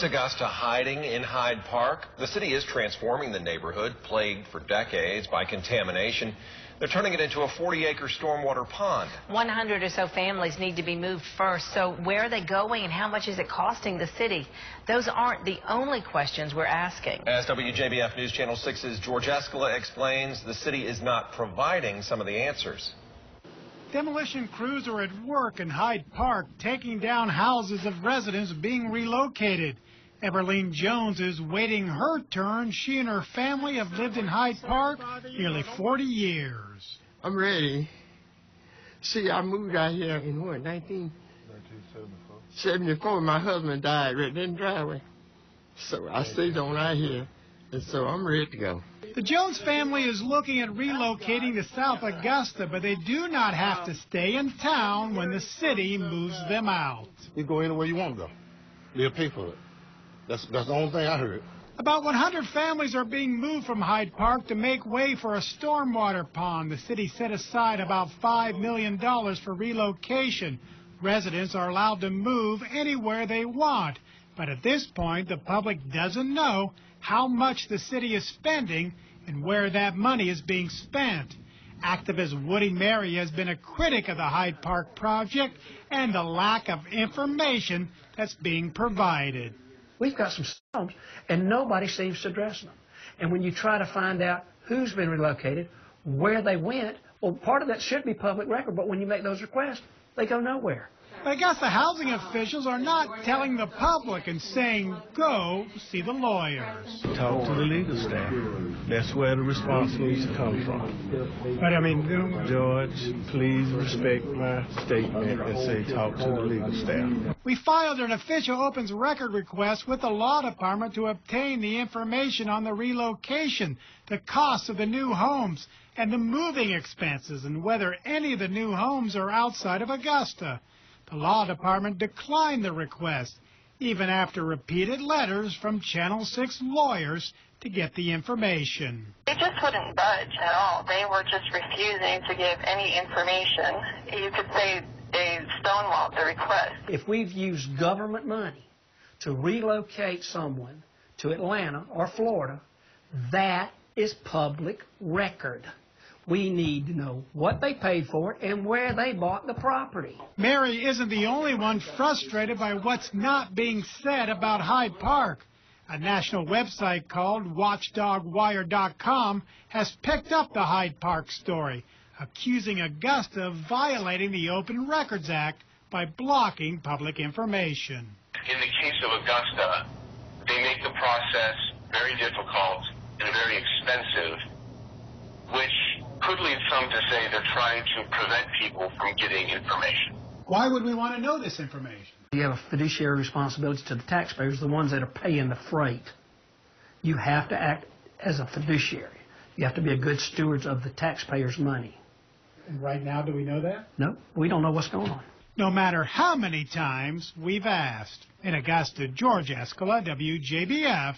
West Augusta hiding in Hyde Park. The city is transforming the neighborhood, plagued for decades by contamination. They're turning it into a 40-acre stormwater pond. 100 or so families need to be moved first. So where are they going and how much is it costing the city? Those aren't the only questions we're asking. As WJBF News Channel 6's George Escala explains, the city is not providing some of the answers. Demolition crews are at work in Hyde Park, taking down houses of residents being relocated. Everline Jones is waiting her turn. She and her family have lived in Hyde Park nearly 40 years. I'm ready. See, I moved out here in what, 1974? My husband died right in the driveway. So I stayed on right here, and so I'm ready to go. The Jones family is looking at relocating to South Augusta, but they do not have to stay in town when the city moves them out. You go anywhere you want to go. They'll pay for it. That's the only thing I heard. About 100 families are being moved from Hyde Park to make way for a stormwater pond. The city set aside about $5 million for relocation. Residents are allowed to move anywhere they want. But at this point, the public doesn't know how much the city is spending and where that money is being spent. Activist Woody Mary has been a critic of the Hyde Park project and the lack of information that's being provided. We've got some storms, and nobody seems to address them. And when you try to find out who's been relocated, where they went, well, part of that should be public record, but when you make those requests, they go nowhere. I guess the housing officials are not telling the public and saying, go see the lawyers. Talk to the legal staff. That's where the response needs to come from. But, I mean, George, please respect my statement and say talk to the legal staff. We filed an official opens record request with the law department to obtain the information on the relocation, the cost of the new homes, and the moving expenses, and whether any of the new homes are outside of Augusta. The law department declined the request, even after repeated letters from Channel 6 lawyers to get the information. They just wouldn't budge at all. They were just refusing to give any information. You could say they stonewalled the request. If we've used government money to relocate someone to Atlanta or Florida, that is public record. We need to know what they paid for it and where they bought the property. Mary isn't the only one frustrated by what's not being said about Hyde Park. A national website called Watchdog.org has picked up the Hyde Park story, accusing Augusta of violating the Open Records Act by blocking public information. In the case of Augusta, they make the process very difficult and very expensive, which could lead some to say they're trying to prevent people from getting information. Why would we want to know this information? You have a fiduciary responsibility to the taxpayers, the ones that are paying the freight. You have to act as a fiduciary. You have to be a good steward of the taxpayers' money. And right now, do we know that? No, we don't know what's going on. No matter how many times we've asked. In Augusta, George Escala, WJBF.